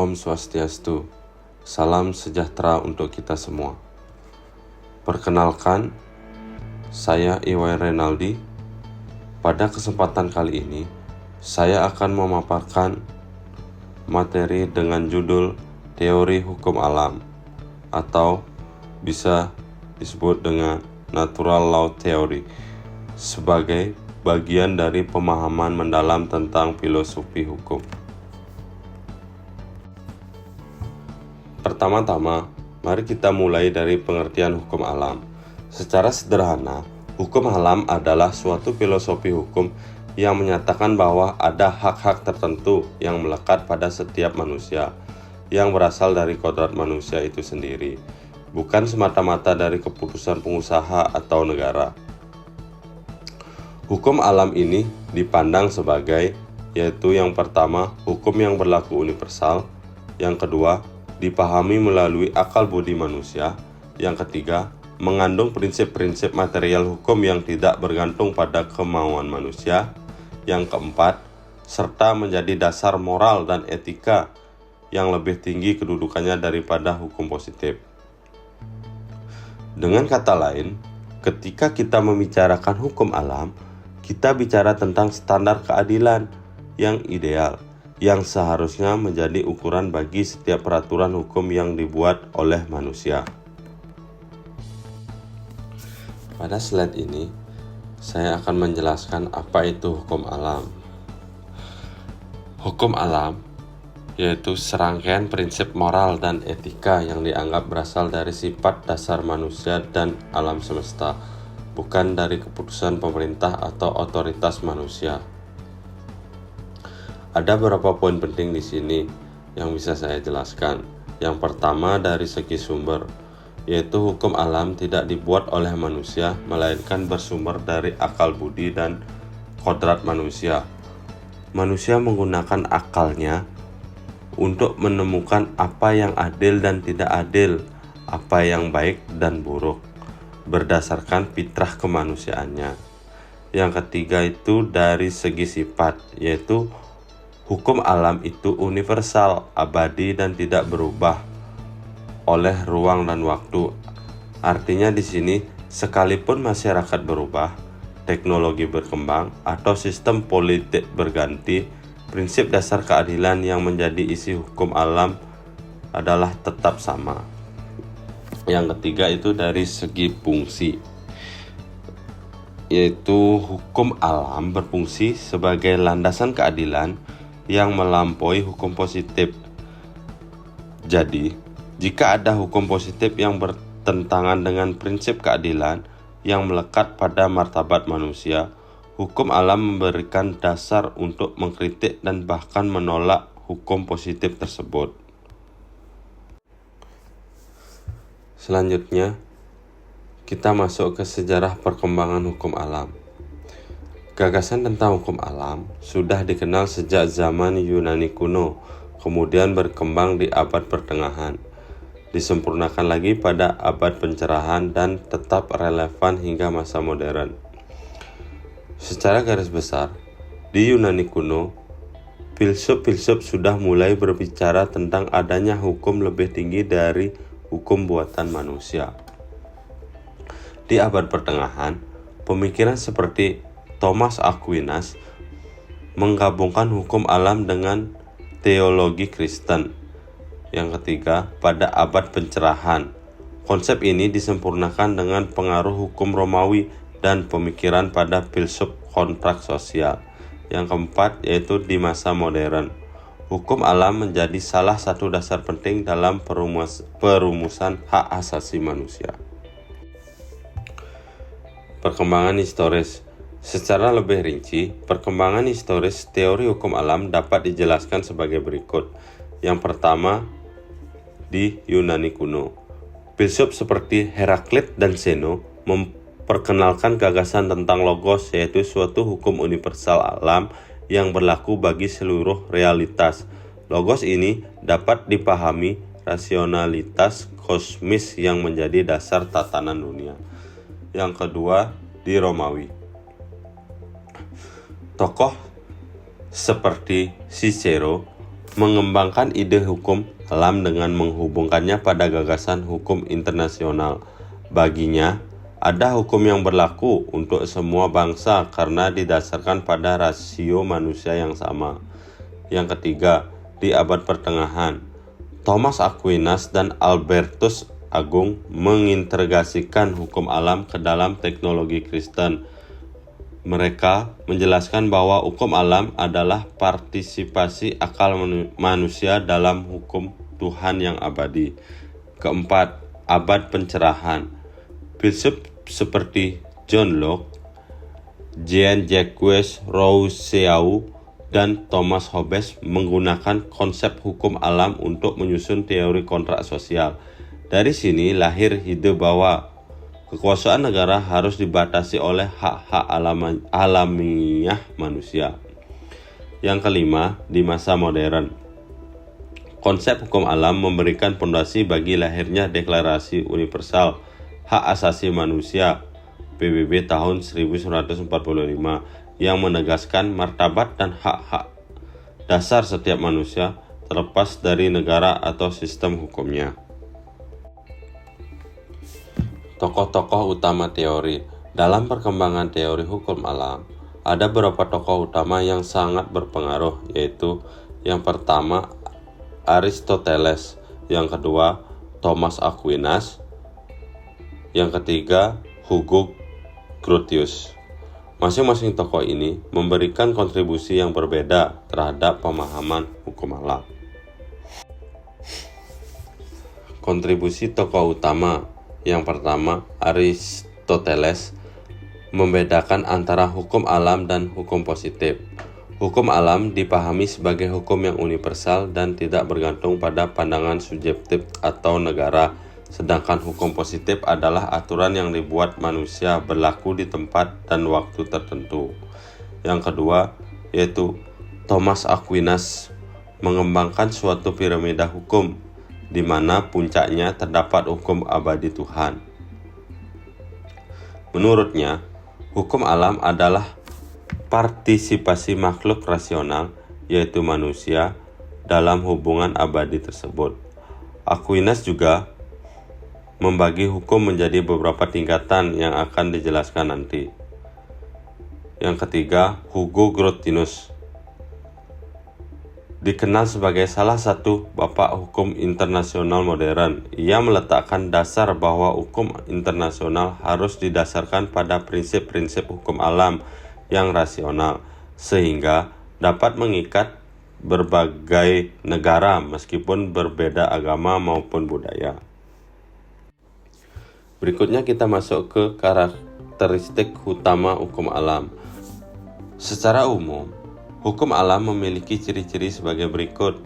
Om Swastiastu, salam sejahtera untuk kita semua. Perkenalkan, saya Iway Renaldi. Pada kesempatan kali ini, saya akan memaparkan materi dengan judul Teori Hukum Alam, atau bisa disebut dengan Natural Law Theory, sebagai bagian dari pemahaman mendalam tentang filosofi hukum. Pertama-tama, mari kita mulai dari pengertian hukum alam. Secara sederhana, hukum alam adalah suatu filosofi hukum yang menyatakan bahwa ada hak-hak tertentu yang melekat pada setiap manusia, yang berasal dari kodrat manusia itu sendiri, bukan semata-mata dari keputusan pengusaha atau negara. Hukum alam ini dipandang sebagai, yaitu yang pertama, hukum yang berlaku universal, yang kedua, dipahami melalui akal budi manusia, yang ketiga, mengandung prinsip-prinsip material hukum yang tidak bergantung pada kemauan manusia, yang keempat, serta menjadi dasar moral dan etika yang lebih tinggi kedudukannya daripada hukum positif. Dengan kata lain, ketika kita membicarakan hukum alam, kita bicara tentang standar keadilan yang ideal, yang seharusnya menjadi ukuran bagi setiap peraturan hukum yang dibuat oleh manusia. Pada slide ini, saya akan menjelaskan apa itu hukum alam. Hukum alam yaitu serangkaian prinsip moral dan etika yang dianggap berasal dari sifat dasar manusia dan alam semesta, bukan dari keputusan pemerintah atau otoritas manusia. Ada beberapa poin penting di sini yang bisa saya jelaskan. Yang pertama, dari segi sumber, yaitu hukum alam tidak dibuat oleh manusia, melainkan bersumber dari akal budi dan kodrat manusia. Manusia menggunakan akalnya untuk menemukan apa yang adil dan tidak adil, apa yang baik dan buruk, berdasarkan fitrah kemanusiaannya. Yang ketiga itu dari segi sifat, yaitu hukum alam itu universal, abadi dan tidak berubah oleh ruang dan waktu. Artinya di sini, sekalipun masyarakat berubah, teknologi berkembang, atau sistem politik berganti, prinsip dasar keadilan yang menjadi isi hukum alam adalah tetap sama. Yang ketiga itu dari segi fungsi, yaitu hukum alam berfungsi sebagai landasan keadilan yang melampaui hukum positif. Jadi, jika ada hukum positif yang bertentangan dengan prinsip keadilan yang melekat pada martabat manusia, hukum alam memberikan dasar untuk mengkritik dan bahkan menolak hukum positif tersebut. Selanjutnya, kita masuk ke sejarah perkembangan hukum alam. Gagasan tentang hukum alam sudah dikenal sejak zaman Yunani kuno, kemudian berkembang di abad pertengahan, disempurnakan lagi pada abad pencerahan dan tetap relevan hingga masa modern. Secara garis besar, di Yunani kuno, filsuf-filsuf sudah mulai berbicara tentang adanya hukum lebih tinggi dari hukum buatan manusia. Di abad pertengahan, pemikiran seperti Thomas Aquinas menggabungkan hukum alam dengan teologi Kristen. Yang ketiga, pada abad pencerahan, konsep ini disempurnakan dengan pengaruh hukum Romawi dan pemikiran pada filsuf kontrak sosial. Yang keempat, yaitu di masa modern, hukum alam menjadi salah satu dasar penting dalam perumusan hak asasi manusia. Perkembangan historis. Secara lebih rinci, perkembangan historis teori hukum alam dapat dijelaskan sebagai berikut. Yang pertama, di Yunani kuno, filsuf seperti Heraklit dan Zeno memperkenalkan gagasan tentang logos, yaitu suatu hukum universal alam yang berlaku bagi seluruh realitas. Logos ini dapat dipahami rasionalitas kosmis yang menjadi dasar tatanan dunia. Yang kedua, di Romawi, tokoh seperti Cicero mengembangkan ide hukum alam dengan menghubungkannya pada gagasan hukum internasional. Baginya, ada hukum yang berlaku untuk semua bangsa karena didasarkan pada rasio manusia yang sama. Yang ketiga, di abad pertengahan, Thomas Aquinas dan Albertus Agung mengintegrasikan hukum alam ke dalam teknologi Kristen. Mereka menjelaskan bahwa hukum alam adalah partisipasi akal manusia dalam hukum Tuhan yang abadi. Keempat, abad pencerahan. Filsuf seperti John Locke, Jean-Jacques Rousseau, dan Thomas Hobbes menggunakan konsep hukum alam untuk menyusun teori kontrak sosial. Dari sini lahir ide bahwa kekuasaan negara harus dibatasi oleh hak-hak alamiah manusia. Yang kelima, di masa modern, konsep hukum alam memberikan fondasi bagi lahirnya Deklarasi Universal Hak Asasi Manusia PBB tahun 1945 yang menegaskan martabat dan hak-hak dasar setiap manusia terlepas dari negara atau sistem hukumnya. Tokoh-tokoh utama teori. Dalam perkembangan teori hukum alam, ada beberapa tokoh utama yang sangat berpengaruh, yaitu yang pertama Aristoteles, yang kedua Thomas Aquinas, yang ketiga Hugo Grotius. Masing-masing tokoh ini memberikan kontribusi yang berbeda terhadap pemahaman hukum alam. Kontribusi tokoh utama. Yang pertama, Aristoteles membedakan antara hukum alam dan hukum positif. Hukum alam dipahami sebagai hukum yang universal dan tidak bergantung pada pandangan subjektif atau negara, sedangkan hukum positif adalah aturan yang dibuat manusia berlaku di tempat dan waktu tertentu. Yang kedua, yaitu Thomas Aquinas mengembangkan suatu piramida hukum, di mana puncaknya terdapat hukum abadi Tuhan. Menurutnya, hukum alam adalah partisipasi makhluk rasional, yaitu manusia, dalam hubungan abadi tersebut. Aquinas juga membagi hukum menjadi beberapa tingkatan yang akan dijelaskan nanti. Yang ketiga, Hugo Grotius dikenal sebagai salah satu bapak hukum internasional modern. Ia meletakkan dasar bahwa hukum internasional harus didasarkan pada prinsip-prinsip hukum alam yang rasional, sehingga dapat mengikat berbagai negara meskipun berbeda agama maupun budaya. Berikutnya kita masuk ke karakteristik utama hukum alam. Secara umum, hukum alam memiliki ciri-ciri sebagai berikut.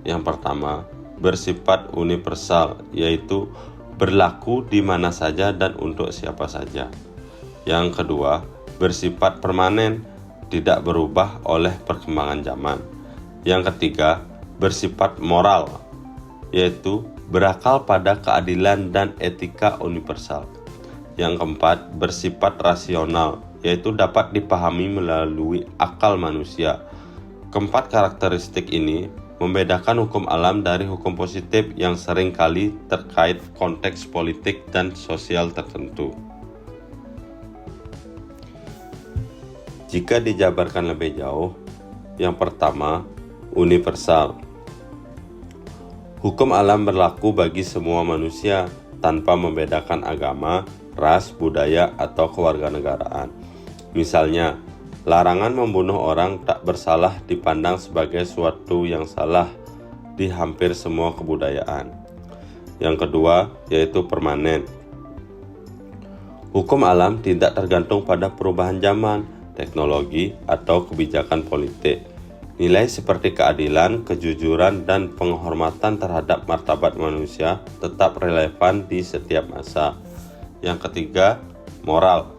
Yang pertama, bersifat universal, yaitu berlaku di mana saja dan untuk siapa saja. Yang kedua, bersifat permanen, tidak berubah oleh perkembangan zaman. Yang ketiga, bersifat moral, yaitu berakal pada keadilan dan etika universal. Yang keempat, bersifat rasional, yaitu dapat dipahami melalui akal manusia. Keempat karakteristik ini membedakan hukum alam dari hukum positif yang seringkali terkait konteks politik dan sosial tertentu. Jika dijabarkan lebih jauh, yang pertama, universal. Hukum alam berlaku bagi semua manusia tanpa membedakan agama, ras, budaya, atau kewarganegaraan. Misalnya, larangan membunuh orang tak bersalah dipandang sebagai suatu yang salah di hampir semua kebudayaan. Yang kedua, yaitu permanen. Hukum alam tidak tergantung pada perubahan zaman, teknologi, atau kebijakan politik. Nilai seperti keadilan, kejujuran, dan penghormatan terhadap martabat manusia tetap relevan di setiap masa. Yang ketiga, moral,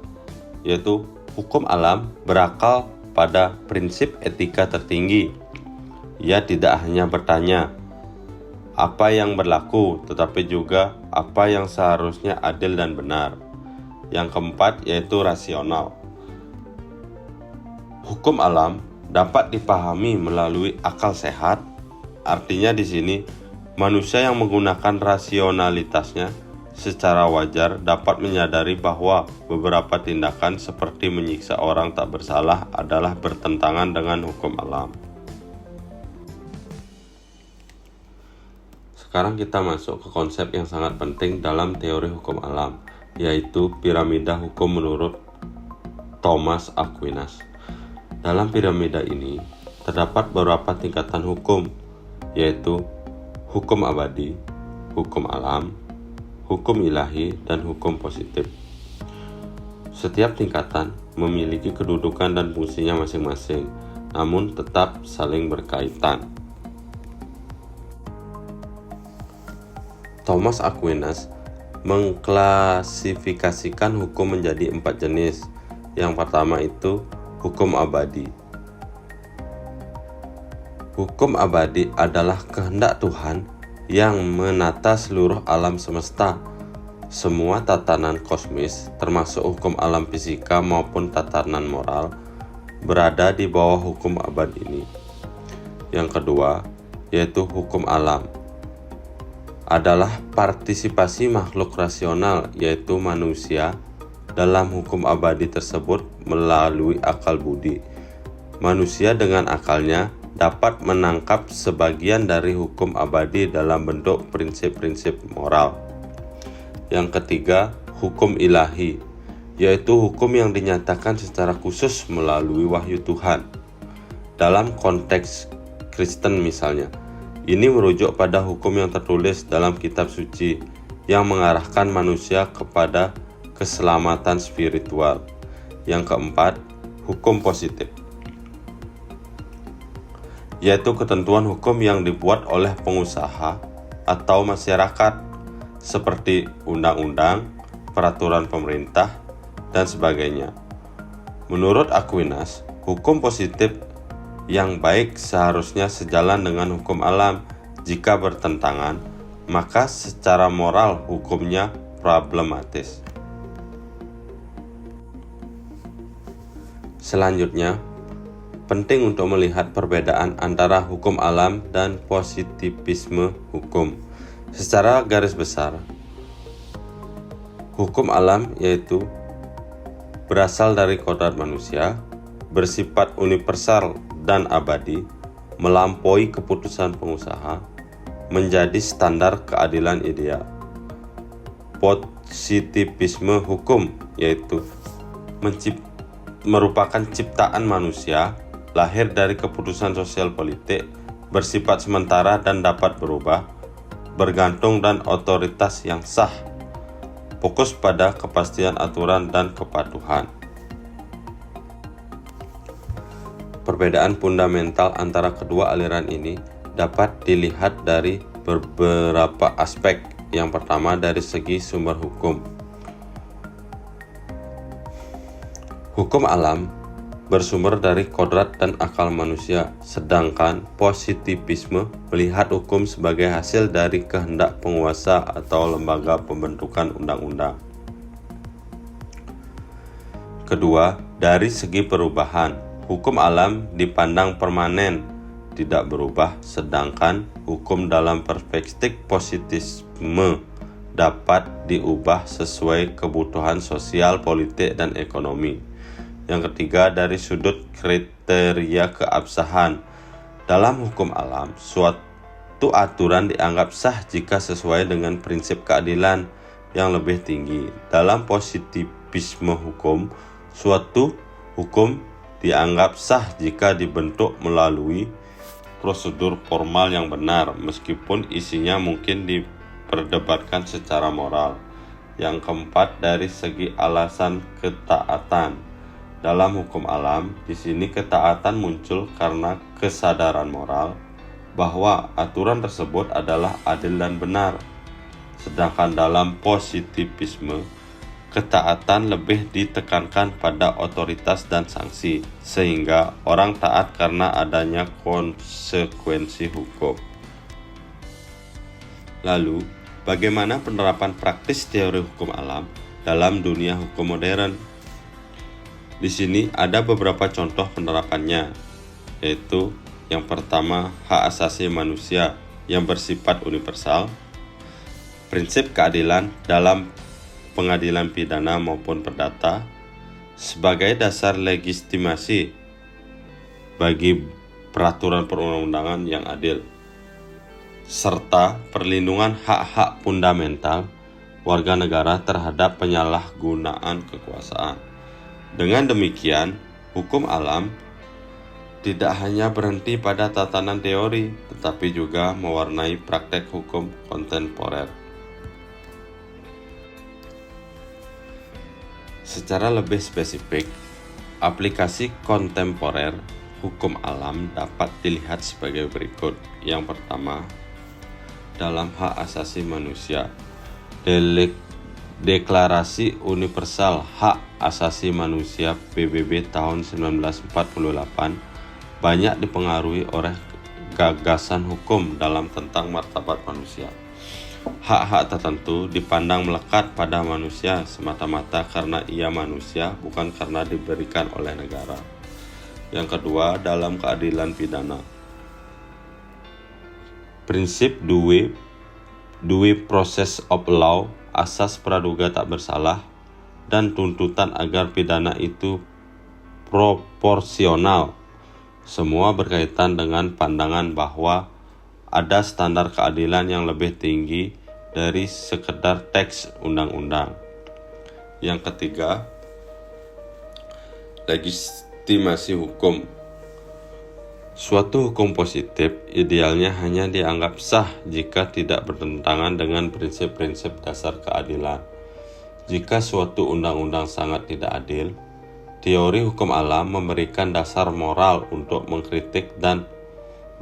yaitu hukum alam berakal pada prinsip etika tertinggi. Ia tidak hanya bertanya apa yang berlaku, tetapi juga apa yang seharusnya adil dan benar. Yang keempat, yaitu rasional. Hukum alam dapat dipahami melalui akal sehat. Artinya di sini manusia yang menggunakan rasionalitasnya secara wajar dapat menyadari bahwa beberapa tindakan seperti menyiksa orang tak bersalah adalah bertentangan dengan hukum alam. Sekarang kita masuk ke konsep yang sangat penting dalam teori hukum alam, yaitu piramida hukum menurut Thomas Aquinas. Dalam piramida ini terdapat beberapa tingkatan hukum, yaitu hukum abadi, hukum alam, hukum ilahi, dan hukum positif. Setiap tingkatan memiliki kedudukan dan fungsinya masing-masing, namun tetap saling berkaitan. Thomas Aquinas mengklasifikasikan hukum menjadi 4 jenis. Yang pertama itu hukum abadi. Hukum abadi adalah kehendak Tuhan yang menata seluruh alam semesta. Semua tatanan kosmis, termasuk hukum alam fisika maupun tatanan moral, berada di bawah hukum abadi ini. Yang kedua, yaitu hukum alam, adalah partisipasi makhluk rasional, yaitu manusia, dalam hukum abadi tersebut melalui akal budi. Manusia dengan akalnya dapat menangkap sebagian dari hukum abadi dalam bentuk prinsip-prinsip moral. Yang ketiga, hukum ilahi, yaitu hukum yang dinyatakan secara khusus melalui wahyu Tuhan. Dalam konteks Kristen misalnya, ini merujuk pada hukum yang tertulis dalam kitab suci yang mengarahkan manusia kepada keselamatan spiritual. Yang keempat, hukum positif, yaitu ketentuan hukum yang dibuat oleh pengusaha atau masyarakat seperti undang-undang, peraturan pemerintah, dan sebagainya. Menurut Aquinas, hukum positif yang baik seharusnya sejalan dengan hukum alam. Jika bertentangan, maka secara moral hukumnya problematis. Selanjutnya, penting untuk melihat perbedaan antara hukum alam dan positivisme hukum. Secara garis besar, hukum alam yaitu berasal dari kodrat manusia, bersifat universal dan abadi, melampaui keputusan pengusaha, menjadi standar keadilan ideal. Positivisme hukum yaitu merupakan ciptaan manusia, lahir dari keputusan sosial politik, bersifat sementara dan dapat berubah, bergantung dan otoritas yang sah, fokus pada kepastian aturan dan kepatuhan. Perbedaan fundamental antara kedua aliran ini dapat dilihat dari beberapa aspek. Yang pertama, dari segi sumber hukum. Hukum alam bersumber dari kodrat dan akal manusia, sedangkan positivisme melihat hukum sebagai hasil dari kehendak penguasa atau lembaga pembentukan undang-undang. Kedua, dari segi perubahan. Hukum alam dipandang permanen, tidak berubah, sedangkan hukum dalam perspektif positivisme dapat diubah sesuai kebutuhan sosial, politik, dan ekonomi. Yang ketiga, dari sudut kriteria keabsahan. Dalam hukum alam, suatu aturan dianggap sah jika sesuai dengan prinsip keadilan yang lebih tinggi. Dalam positivisme hukum, suatu hukum dianggap sah jika dibentuk melalui prosedur formal yang benar, meskipun isinya mungkin diperdebatkan secara moral. Yang keempat, dari segi alasan ketaatan. Dalam hukum alam, di sini ketaatan muncul karena kesadaran moral bahwa aturan tersebut adalah adil dan benar. Sedangkan dalam positivisme, ketaatan lebih ditekankan pada otoritas dan sanksi, sehingga orang taat karena adanya konsekuensi hukum. Lalu, bagaimana penerapan praktis teori hukum alam dalam dunia hukum modern? Di sini ada beberapa contoh penerapannya. yaitu yang pertama, hak asasi manusia yang bersifat universal, prinsip keadilan dalam pengadilan pidana maupun perdata sebagai dasar legitimasi bagi peraturan perundang-undangan yang adil, serta perlindungan hak-hak fundamental warga negara terhadap penyalahgunaan kekuasaan. Dengan demikian, hukum alam tidak hanya berhenti pada tatanan teori, tetapi juga mewarnai praktek hukum kontemporer. Secara lebih spesifik, aplikasi kontemporer hukum alam dapat dilihat sebagai berikut. Yang pertama, dalam hak asasi manusia, Deklarasi Universal Hak Asasi Manusia PBB tahun 1948 banyak dipengaruhi oleh gagasan hukum dalam tentang martabat manusia. Hak-hak tertentu dipandang melekat pada manusia semata-mata karena ia manusia, bukan karena diberikan oleh negara. Yang kedua, dalam keadilan pidana, prinsip due process of law, asas praduga tak bersalah, dan tuntutan agar pidana itu proporsional, semua berkaitan dengan pandangan bahwa ada standar keadilan yang lebih tinggi dari sekedar teks undang-undang. Yang ketiga, legitimasi hukum. Suatu hukum positif idealnya hanya dianggap sah jika tidak bertentangan dengan prinsip-prinsip dasar keadilan. Jika suatu undang-undang sangat tidak adil, teori hukum alam memberikan dasar moral untuk mengkritik dan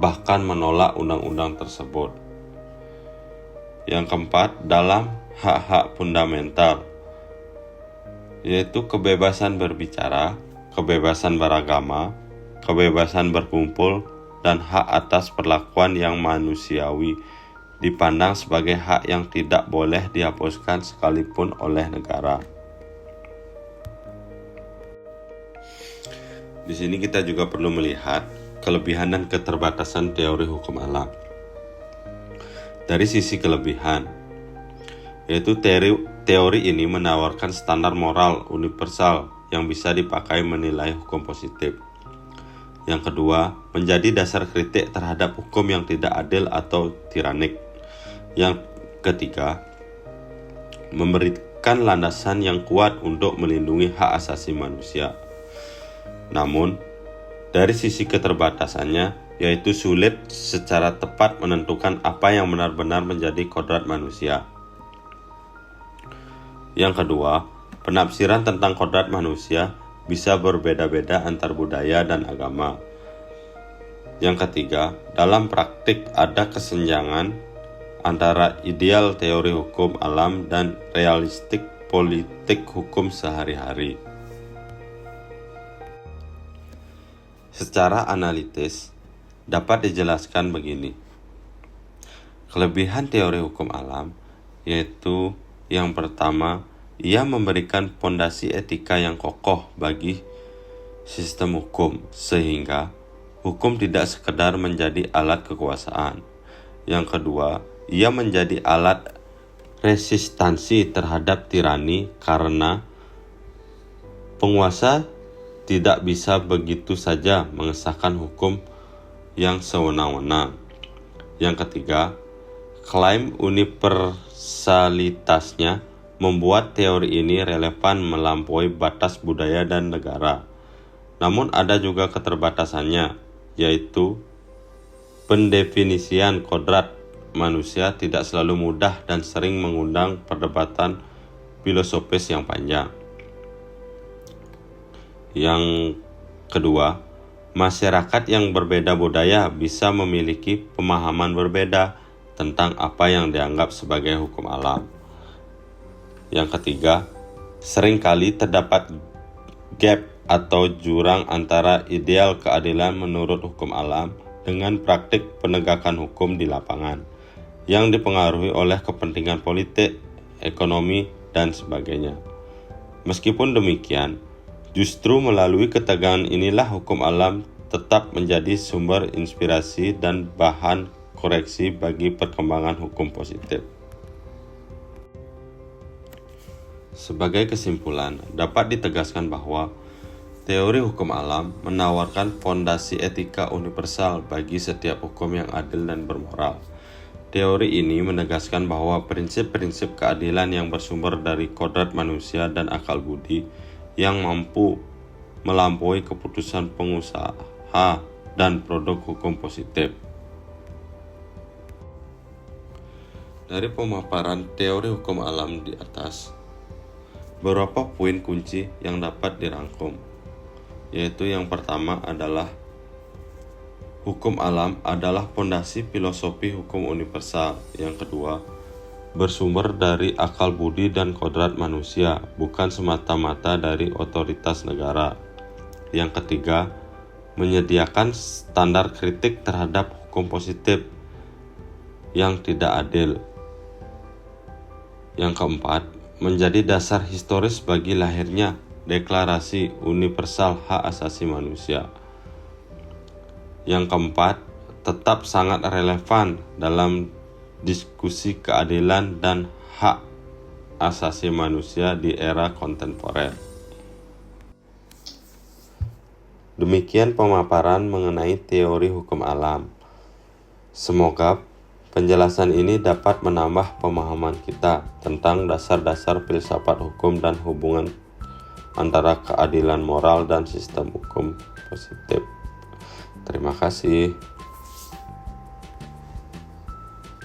bahkan menolak undang-undang tersebut. Yang keempat, dalam hak-hak fundamental, yaitu kebebasan berbicara, kebebasan beragama, kebebasan berkumpul, dan hak atas perlakuan yang manusiawi dipandang sebagai hak yang tidak boleh dihapuskan sekalipun oleh negara. Di sini kita juga perlu melihat kelebihan dan keterbatasan teori hukum alam. Dari sisi kelebihan, yaitu teori ini menawarkan standar moral universal yang bisa dipakai menilai hukum positif. Yang kedua, menjadi dasar kritik terhadap hukum yang tidak adil atau tiranik. Yang ketiga, memberikan landasan yang kuat untuk melindungi hak asasi manusia. Namun, dari sisi keterbatasannya, yaitu sulit secara tepat menentukan apa yang benar-benar menjadi kodrat manusia. Yang kedua, penafsiran tentang kodrat manusia bisa berbeda-beda antar budaya dan agama. Yang ketiga, dalam praktik ada kesenjangan antara ideal teori hukum alam dan realistik politik hukum sehari-hari. Secara analitis, dapat dijelaskan begini. Kelebihan teori hukum alam yaitu yang pertama, ia memberikan fondasi etika yang kokoh bagi sistem hukum, sehingga hukum tidak sekedar menjadi alat kekuasaan. Yang kedua, ia menjadi alat resistansi terhadap tirani karena penguasa tidak bisa begitu saja mengesahkan hukum yang sewenang-wenang. Yang ketiga, klaim universalitasnya membuat teori ini relevan melampaui batas budaya dan negara. Namun ada juga keterbatasannya, yaitu pendefinisian kodrat manusia tidak selalu mudah dan sering mengundang perdebatan filosofis yang panjang. Yang kedua, masyarakat yang berbeda budaya bisa memiliki pemahaman berbeda tentang apa yang dianggap sebagai hukum alam. Yang ketiga, seringkali terdapat gap atau jurang antara ideal keadilan menurut hukum alam dengan praktik penegakan hukum di lapangan yang dipengaruhi oleh kepentingan politik, ekonomi, dan sebagainya. Meskipun demikian, justru melalui ketegangan inilah hukum alam tetap menjadi sumber inspirasi dan bahan koreksi bagi perkembangan hukum positif. Sebagai kesimpulan, dapat ditegaskan bahwa teori hukum alam menawarkan fondasi etika universal bagi setiap hukum yang adil dan bermoral. Teori ini menegaskan bahwa prinsip-prinsip keadilan yang bersumber dari kodrat manusia dan akal budi yang mampu melampaui keputusan pengusaha dan produk hukum positif. Dari pemaparan teori hukum alam di atas, beberapa poin kunci yang dapat dirangkum, yaitu yang pertama adalah hukum alam adalah fondasi filosofi hukum universal. Yang kedua, bersumber dari akal budi dan kodrat manusia, bukan semata-mata dari otoritas negara. Yang ketiga, menyediakan standar kritik terhadap hukum positif yang tidak adil. Yang keempat, menjadi dasar historis bagi lahirnya Deklarasi Universal Hak Asasi Manusia. Yang keempat, tetap sangat relevan dalam diskusi keadilan dan hak asasi manusia di era kontemporer. Demikian pemaparan mengenai teori hukum alam. Semoga penjelasan ini dapat menambah pemahaman kita tentang dasar-dasar filsafat hukum dan hubungan antara keadilan moral dan sistem hukum positif. Terima kasih.